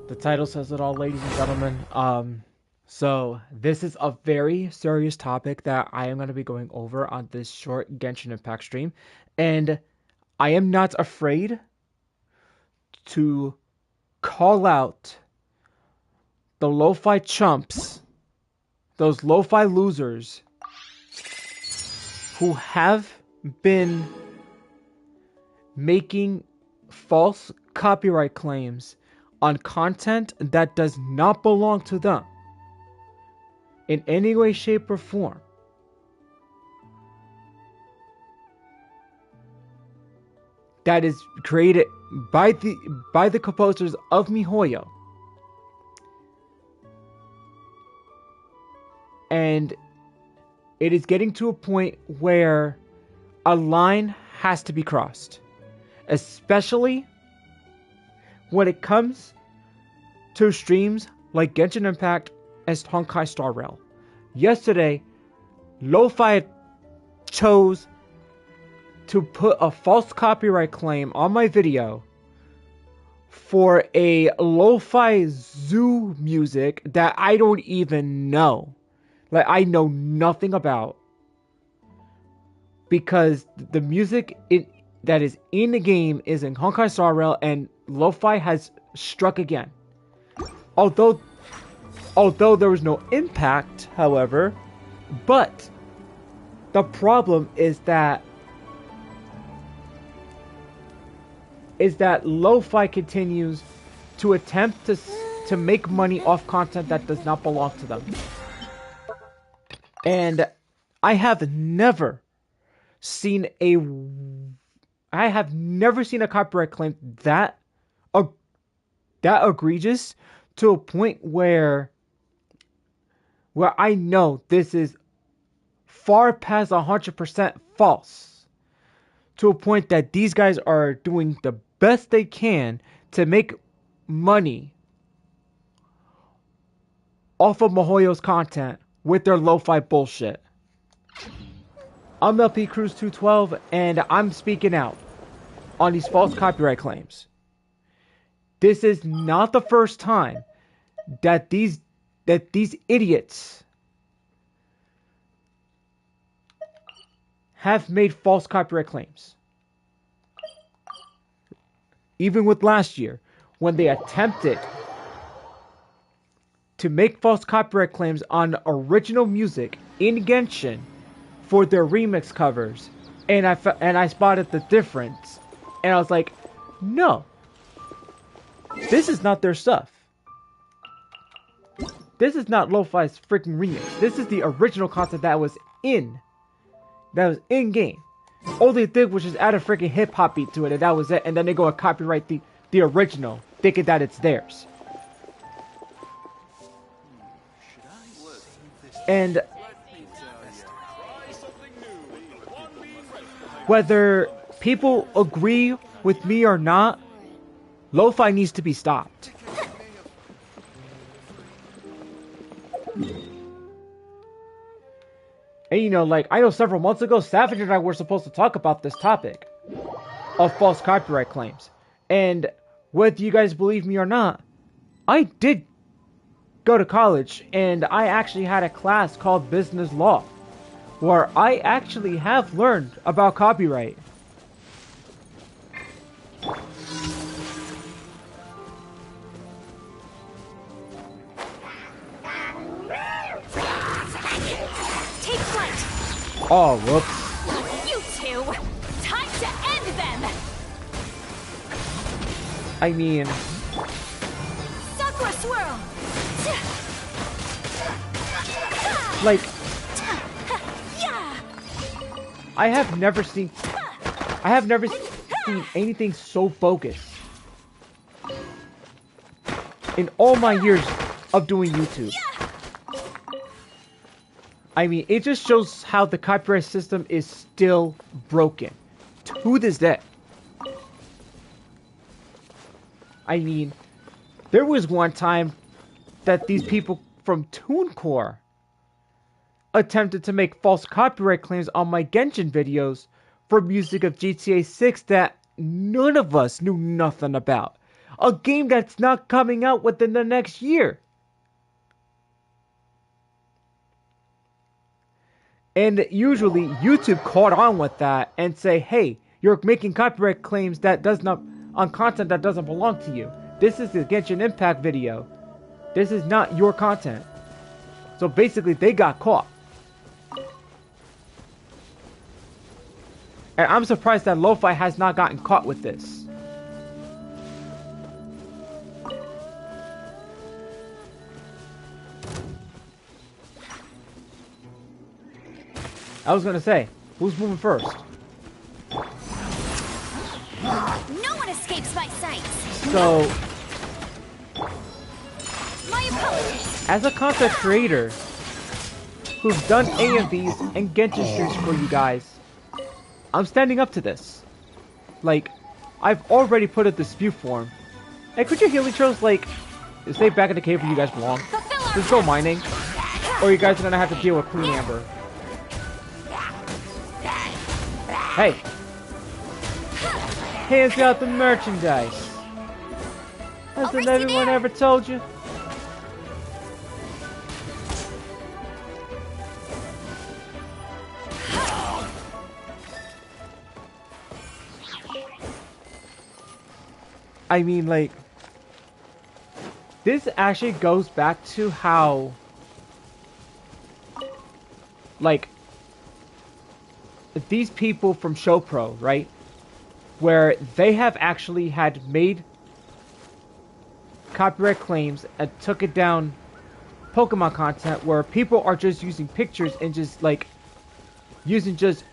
The title says it all, ladies and gentlemen. So this is a very serious topic that I am going to be going over on this short Genshin Impact stream, and I am not afraid to call out the Lo-Fi chumps, those Lo-Fi losers who have been making false copyright claims on content that does not belong to them in any way, shape, or form. That is created by the composers of MiHoYo. And it is getting to a point where a line has to be crossed, especially when it comes to streams like Genshin Impact and Honkai Star Rail. Yesterday, Lo-Fi chose to put a false copyright claim on my video for a Lo-Fi zoo music that I don't even know. Like, I know nothing about. Because the music that is in the game is in Honkai Star Rail, and Lo-Fi has struck again. Although there was no impact, however, but the problem is that Lo-Fi continues to attempt to make money off content that does not belong to them. And I have never seen a copyright claim that egregious to a point where I know this is far past 100% false, to a point that these guys are doing the best they can to make money off of MiHoYo's content with their lo-fi bullshit. I'm LPCruz212, and I'm speaking out on these false copyright claims. This is not the first time that these idiots have made false copyright claims. Even with last year, when they attempted to make false copyright claims on original music in Genshin for their remix covers, and I spotted the difference, and I was like, no, this is not their stuff. This is not Lo-Fi's freaking remix. This is the original content that was in game. All they did was just add a freaking hip hop beat to it, and that was it. And then they go and copyright the original, thinking that it's theirs. And whether people agree with me or not, Lo-Fi needs to be stopped. And you know, like, I know several months ago, Savage and I were supposed to talk about this topic of false copyright claims. And whether you guys believe me or not, I did go to college, and I actually had a class called Business Law, where I actually have learned about copyright. Take flight. Oh, whoops. You two, time to end them. I mean, Sakura swirl. like, Yeah. I have never seen anything so focused in all my years of doing YouTube. I mean, it just shows how the copyright system is still broken to this day. I mean, there was one time that these people from TuneCore attempted to make false copyright claims on my Genshin videos for music of GTA 6 that none of us knew nothing about. a game that's not coming out within the next year. And usually YouTube caught on with that and say, hey, you're making copyright claims that does not on content that doesn't belong to you. This is the Genshin Impact video. This is not your content. So basically they got caught. And I'm surprised that Lofi has not gotten caught with this. I was gonna say, who's moving first? No one escapes my sight. So, My apologies. as a content creator who's done AMVs and Genshin streams for you guys, I'm standing up to this. Like, I've already put a dispute form. Hey, could your healing trails, like, stay back in the cave where you guys belong? Just go mining. Or you guys are gonna have to deal with Queen Amber. Hey! Hands out the merchandise! Hasn't everyone ever told you? I mean, like, this actually goes back to how, like, these people from ShowPro, right? Where they have actually had made copyright claims and took it down Pokemon content where people are just using pictures and just, like, using just,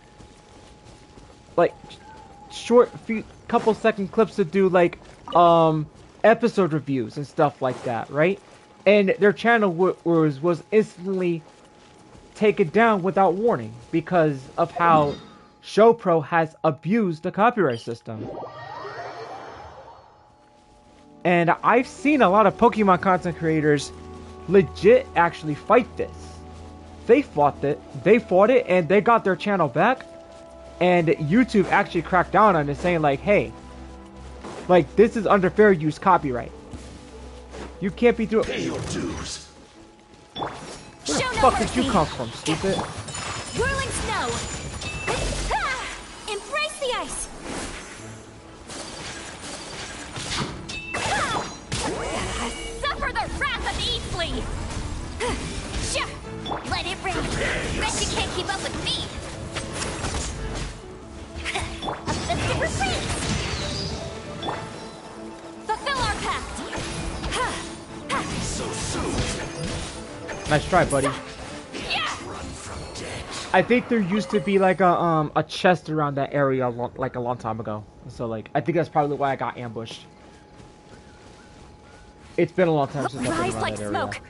like, short few couple second clips to do, like, episode reviews and stuff like that, right? And their channel was instantly taken down without warning because of how ShowPro has abused the copyright system. And I've seen a lot of Pokemon content creators legit actually fight this. They fought it, and they got their channel back. And YouTube actually cracked down on it, saying like, hey, like, this is under fair use copyright. You can't be doing... Pay your dues. Where the fuck did you come from, stupid? Whirling snow. Ah! Embrace the ice. Ah! Suffer the wrath of the Eatflea. Sure. Let it rain. Bet you can't keep up with me. A fist of retreat. Fulfill our pact. So soon. Nice try, buddy. Yeah. Run from death. I think there used to be like a chest around that area like a long time ago. So like I think that's probably why I got ambushed. It's been a long time since I've been Rise around like that area. smoke.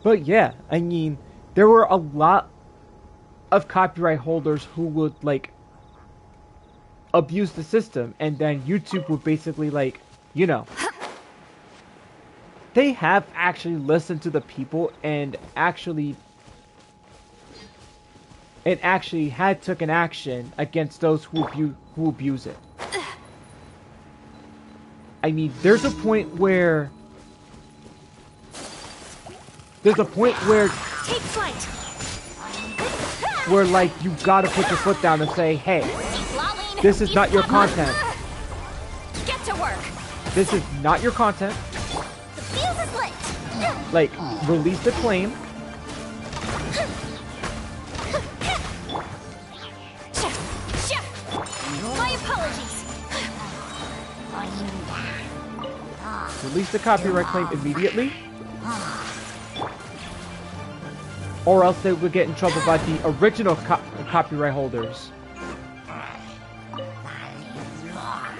But yeah, I mean, there were a lot of copyright holders who would like abuse the system, and then YouTube would basically like, you know, they have actually listened to the people and actually had taken action against those who abuse it. I mean, there's a point where Take flight. where like you gotta put your foot down and say, hey, this is not your content. Get to work. This is not your content. The fuse is lit. Like, release the claim. My apologies. Release the copyright claim immediately. Or else they would get in trouble by the original copyright holders.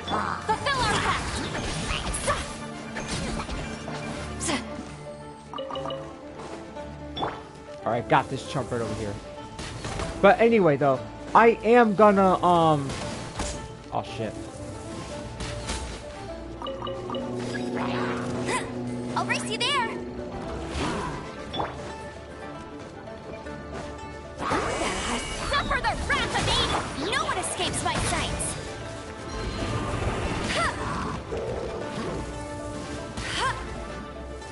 Fulfill our pact. Alright, got this chump right over here. But anyway, though, I am gonna, oh shit. I'll race you there. Suffer the wrath of Eden. No one escapes my sights.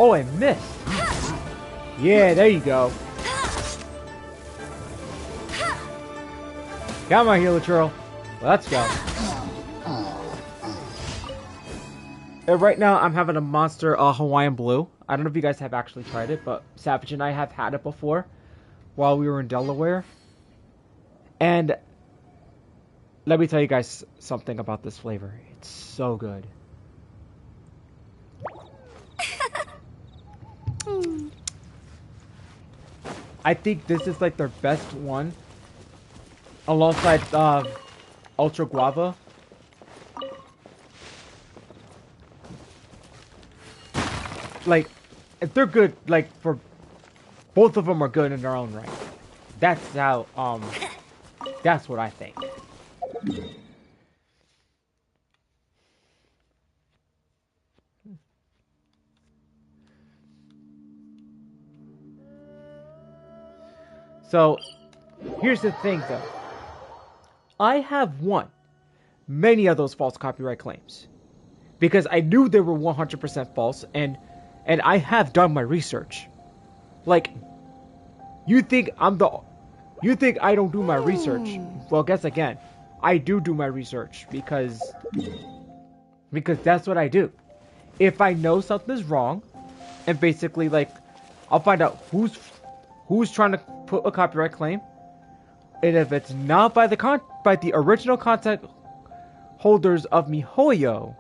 Oh, I missed. Yeah, there you go. Come on, healer churl. Let's go. And right now, I'm having a monster Hawaiian Blue. I don't know if you guys have actually tried it, but Savage and I have had it before while we were in Delaware. And let me tell you guys something about this flavor. It's so good. I think this is like their best one, alongside Ultra Guava. Like, they're good. Like, for both of them are good in their own right. That's how. That's what I think. So, here's the thing though. I have won many of those false copyright claims. Because I knew they were 100% false, and I have done my research. Like, you think I don't do my research? Well, guess again. I do my research because that's what I do. If I know something's wrong, and basically like, I'll find out who's trying to put a copyright claim, and if it's not by the original content holders of MiHoYo,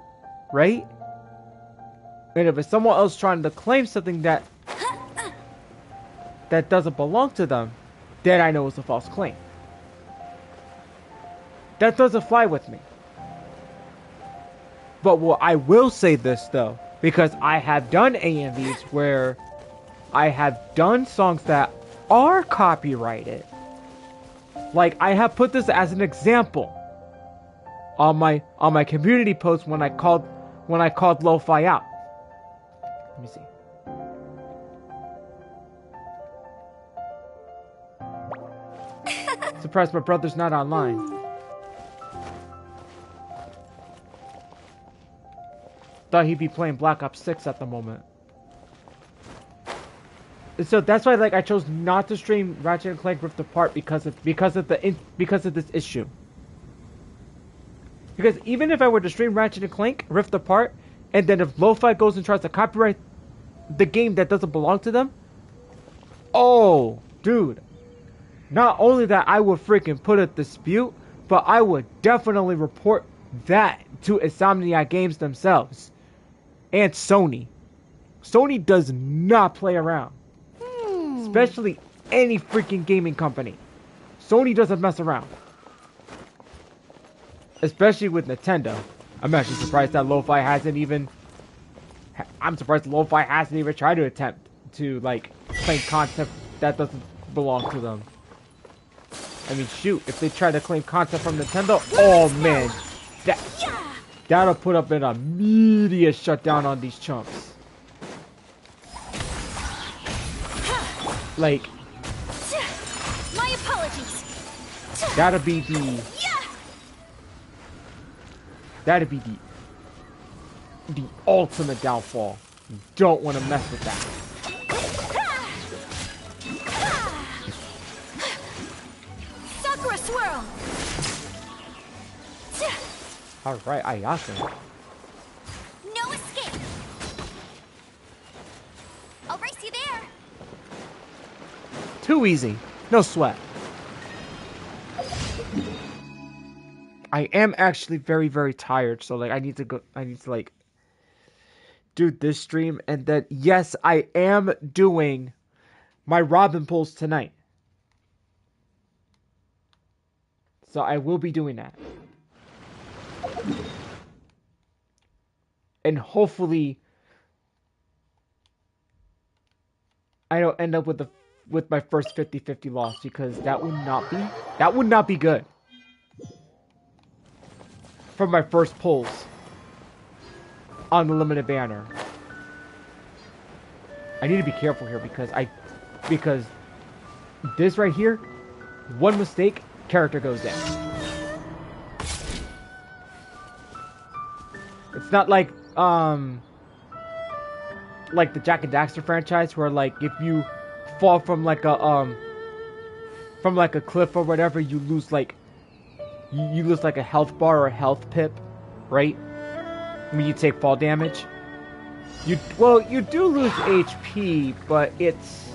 right? And if it's someone else trying to claim something that doesn't belong to them, then I know it's a false claim. That doesn't fly with me. But what I will say this though, because I have done AMVs where I have done songs that are copyrighted. Like, I have put this as an example on my community post when I called Lofi out. Let me see. Surprised my brother's not online. Thought he'd be playing Black Ops 6 at the moment. So that's why, like, I chose not to stream Ratchet & Clank Rift Apart because of this issue. Because even if I were to stream Ratchet & Clank Rift Apart, and then if Lofi goes and tries to copyright the game that doesn't belong to them, oh, dude. Not only that, I would freaking put a dispute, but I would definitely report that to Insomniac Games themselves. And Sony. Sony does not play around. Especially any freaking gaming company. Sony doesn't mess around. Especially with Nintendo. I'm actually surprised that Lofi hasn't even... I'm surprised Lofi hasn't even tried to attempt to, like, claim content that doesn't belong to them. I mean, shoot, if they try to claim content from Nintendo, oh man, that'll put up an immediate shutdown on these chumps. Like, my apologies. That'd be the ultimate downfall. You don't want to mess with that. Sakura swirl. Alright, Ayaka. No escape. I'll race you there. Too easy. No sweat. I am actually very, very tired, so like I need to like do this stream, and then yes, I am doing my Robin pulls tonight. So I will be doing that. And hopefully I don't end up with my first 50-50 loss, because that would not be good. For my first pulls on the limited banner. I need to be careful here because this right here, one mistake, character goes down. It's not like like the Jack and Daxter franchise, where like if you fall from like a cliff or whatever, you lose like you lose like a health bar or a health pip, right? When you take fall damage. You do lose HP, but it's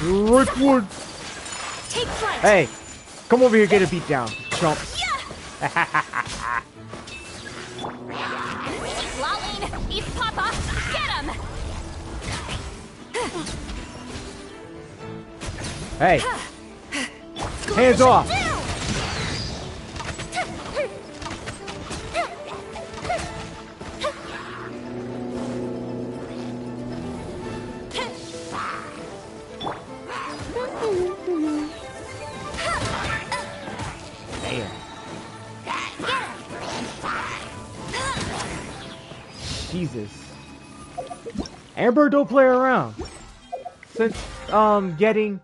Rickwood. Take flight. Hey, come over here, get a beat down, chumps. Laline, East Papa, get him! Hey, hands off. Jesus. Amber, don't play around. Since getting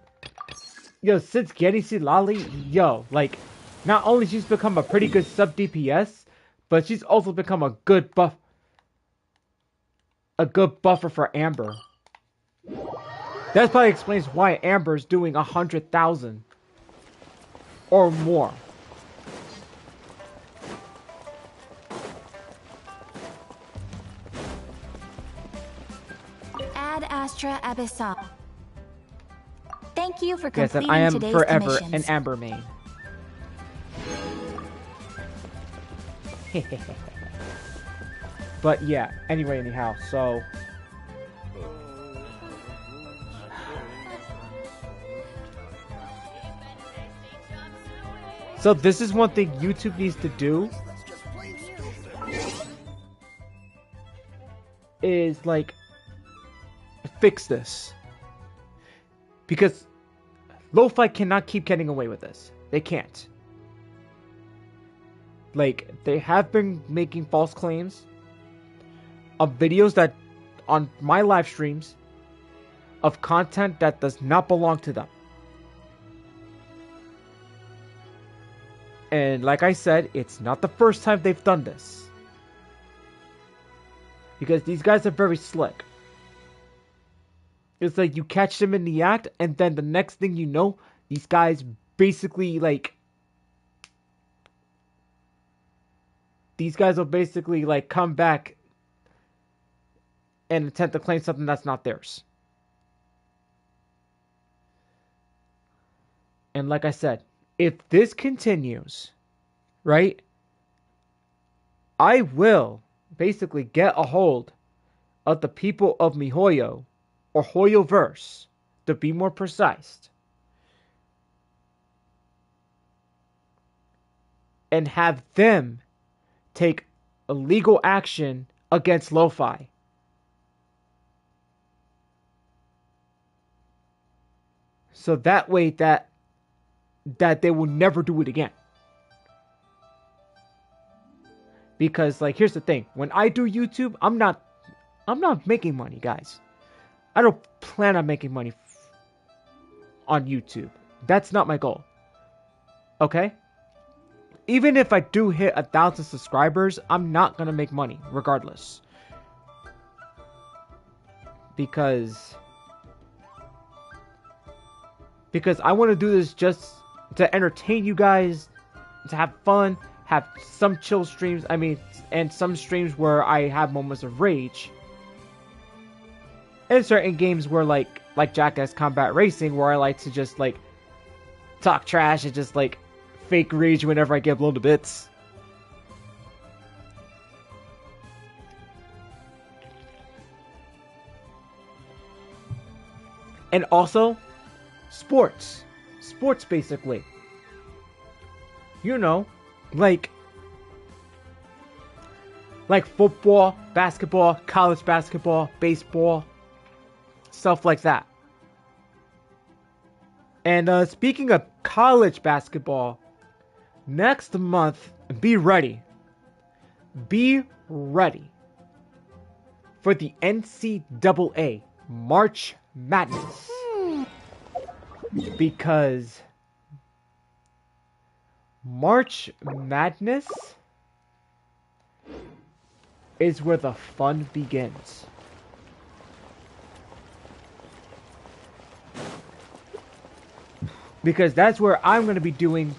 Silali, like not only she's become a pretty good sub DPS, but she's also become a good buffer for Amber. That probably explains why Amber's doing 100,000 or more. Ad Astra Abyssal. Thank you for Yes, completing and I am today's forever commissions. an Amber main. But yeah, anyway, anyhow, so this is one thing YouTube needs to do, is like fix this, because Lofi cannot keep getting away with this. They can't. Like, they have been making false claims of videos that on my live streams of content that does not belong to them. And like I said, it's not the first time they've done this, because these guys are very slick. It's like you catch them in the act, and then the next thing you know, these guys basically will basically like come back and attempt to claim something that's not theirs. And like I said, if this continues, right, I will basically get a hold of the people of MiHoYo, or Hoyoverse, to be more precise, and have them take illegal action against Lofi. So that way that they will never do it again. Because like, here's the thing, when I do YouTube, I'm not making money, guys. I don't plan on making money on YouTube. That's not my goal. Okay? Even if I do hit 1,000 subscribers, I'm not gonna make money regardless. Because I want to do this just to entertain you guys, to have fun, have some chill streams, and some streams where I have moments of rage. And certain games where like Jackass Combat Racing, where I like to just like talk trash and just like fake rage whenever I get blown to bits. And also sports basically, you know, like football, basketball, college basketball, baseball, stuff like that. And speaking of college basketball, next month, be ready for the NCAA March Madness. Because March Madness is where the fun begins. Because that's where I'm going to be doing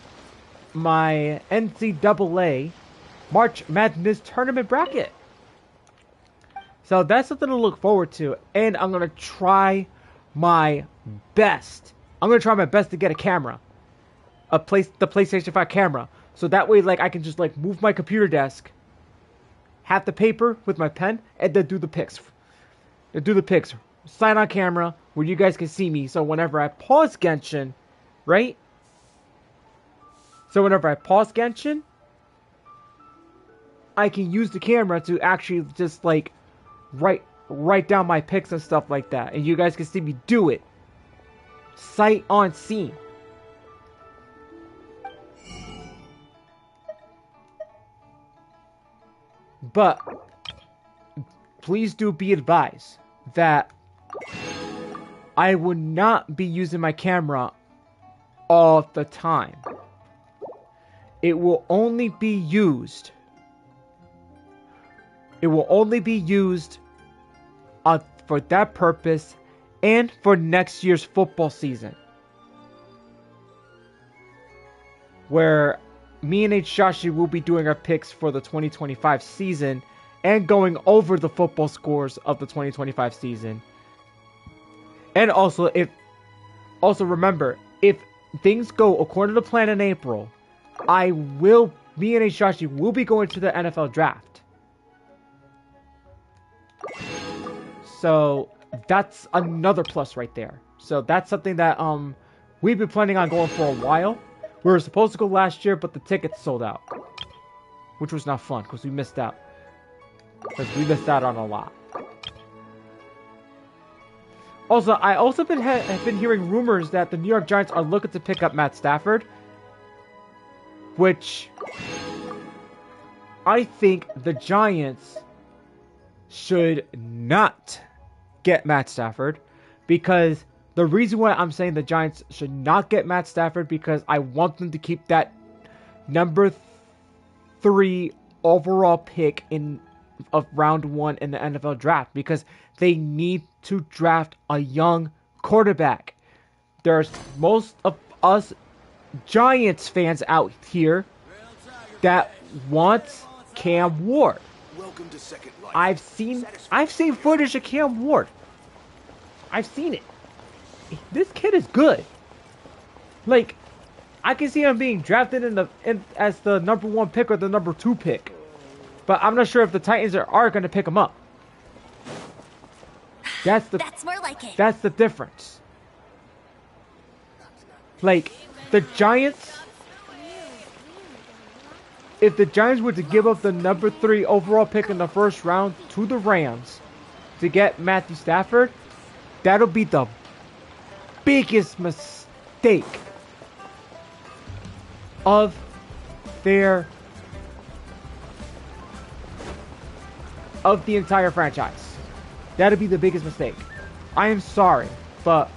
my NCAA March Madness tournament bracket. So that's something to look forward to. And I'm going to try my best. I'm going to try my best to get a camera. The PlayStation 5 camera. So that way, like, I can just, like, move my computer desk, have the paper with my pen, and then do the pics. Sign on camera where you guys can see me. So whenever I pause Genshin, right? So whenever I pause Genshin, I can use the camera to actually just, like, write down my pics and stuff like that. And you guys can see me do it. Sight on scene. But please do be advised that I will not be using my camera all the time. It will only be used. It will only be used for that purpose and for next year's football season, where me and Shashi will be doing our picks for the 2025 season and going over the football scores of the 2025 season. And also remember, if things go according to plan in April, me and Shashi will be going to the NFL draft. So that's another plus right there. So that's something that we've been planning on going for a while. We were supposed to go last year, but the tickets sold out, which was not fun because we missed out. On a lot. Also, I have been hearing rumors that the New York Giants are looking to pick up Matt Stafford, which I think the Giants should not get Matt Stafford, because the reason why I'm saying the Giants should not get Matt Stafford, because I want them to keep that number 3 overall pick of round 1 in the NFL draft, because they need to draft a young quarterback. There's most of us Giants fans out here that want Cam Ward. Welcome to Second Life. I've seen footage of Cam Ward. I've seen it. This kid is good. Like, I can see him being drafted as the number 1 pick or the number 2 pick. But I'm not sure if the Titans are going to pick him up. That's more like it. That's the difference. Like, the Giants, if the Giants were to give up the number 3 overall pick in the first round to the Rams to get Matthew Stafford, that'll be the biggest mistake of the entire franchise. That'll be the biggest mistake. I am sorry, but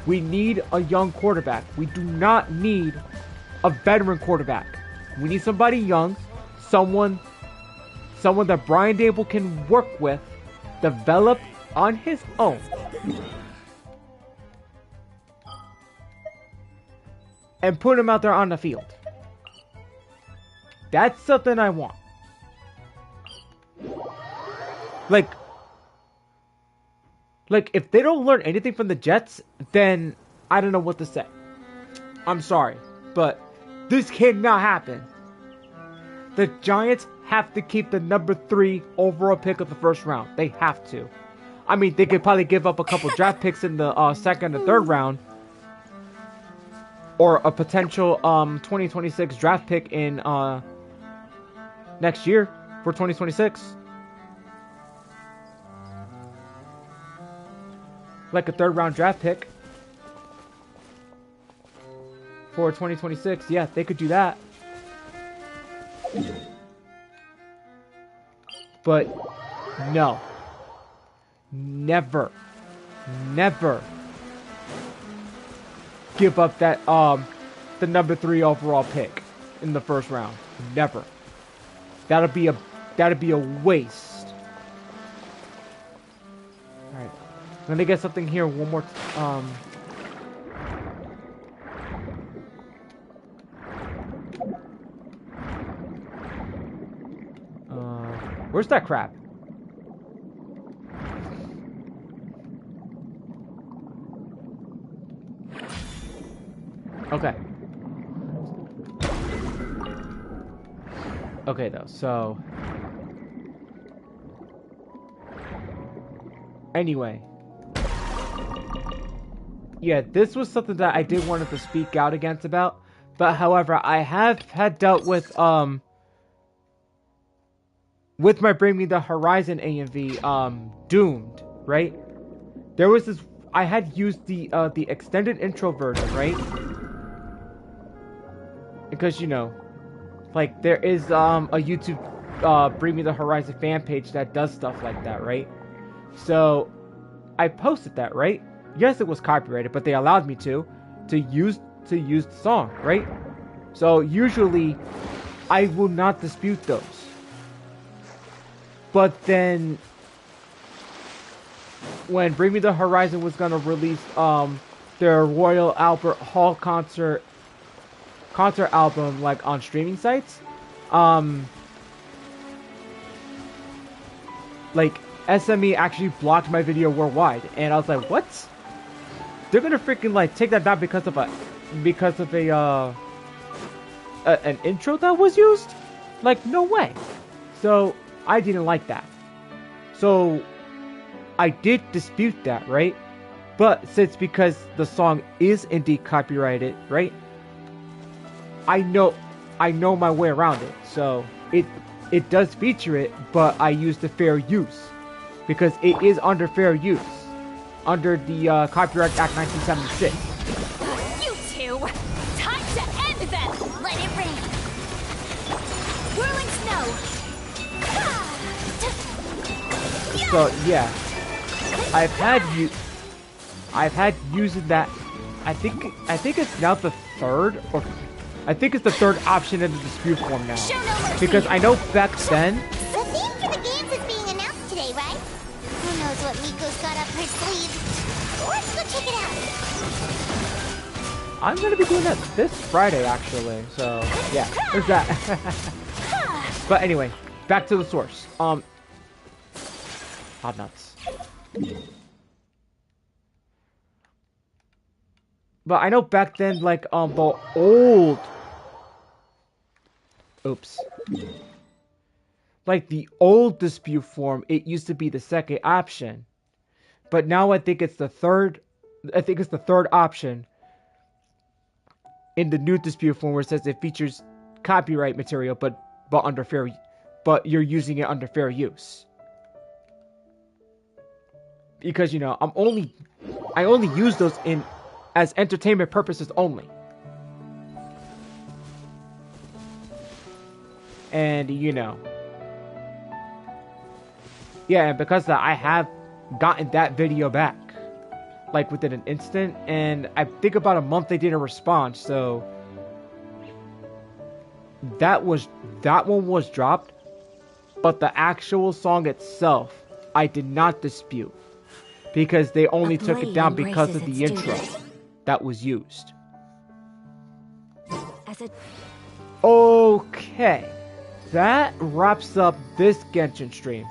we need a young quarterback. We do not need a veteran quarterback. We need somebody young, someone that Brian Dable can work with, develop on his own. And put him out there on the field. That's something I want. Like, if they don't learn anything from the Jets, then I don't know what to say. I'm sorry, but this cannot happen. The Giants have to keep the number 3 overall pick of the first round. They have to. I mean, they could probably give up a couple draft picks in the second and third round, or a potential 2026 draft pick in next year for 2026. Like a third round draft pick for 2026. Yeah, they could do that. But no. Never give up that the number 3 overall pick in the first round. Never. That'd be a waste Let me get something here one more. Where's that crap? Okay. Okay, though, so... Anyway. Yeah, this was something that I did wanted to speak out against about. But, however, I have had dealt with my Bring Me the Horizon AMV, Doomed, right? There was this... I had used the extended intro version, right? Because, you know, like, there is a YouTube Bring Me the Horizon fan page that does stuff like that, right? So, I posted that, right? Yes, it was copyrighted, but they allowed me to use the song, right? So, usually, I will not dispute those. But then, when Bring Me the Horizon was gonna release their Royal Albert Hall concert album, like, on streaming sites, like, SME actually blocked my video worldwide, and I was like, what? They're gonna freaking, like, take that down because of an intro that was used? Like, no way. So, I didn't like that. So, I did dispute that, right? But since because the song is indeed copyrighted, right? I know my way around it. So it does feature it, but I use the fair use because it is under fair use under the Copyright Act 1976. You two, time to end them. Let it rain. Whirling snow. So yeah, I've had using that. I think it's now the third, or I think it's the third option in the dispute form now. Because I know back then. The theme for the games is being announced today, right? Who knows what Miko's got up her sleeve? Let's go check it out. I'm gonna be doing that this Friday, actually. So yeah, there's that. But anyway, back to the source. Hot nuts. But I know back then, like, the old... Oops. Like, the old dispute form, it used to be the second option. But now I think it's the third... I think it's the third option in the new dispute form where it says it features copyright material, but under fair... But you're using it under fair use. Because, you know, I only use those as entertainment purposes only. And, you know. Yeah, and because of that, I have gotten that video back. Like, within an instant. And I think about a month they didn't respond, so... That one was dropped. But the actual song itself, I did not dispute. Because they only took it down because of the intro that was used. Okay. That wraps up this Genshin stream.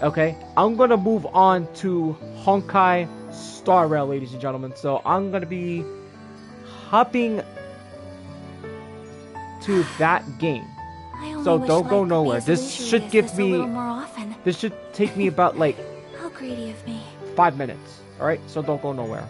Okay. I'm going to move on to Honkai Star Rail, ladies and gentlemen. So I'm going to be hopping to that game. So don't go nowhere. This should give me... This should take me about, like... How greedy of me. 5 minutes. Alright, so don't go nowhere.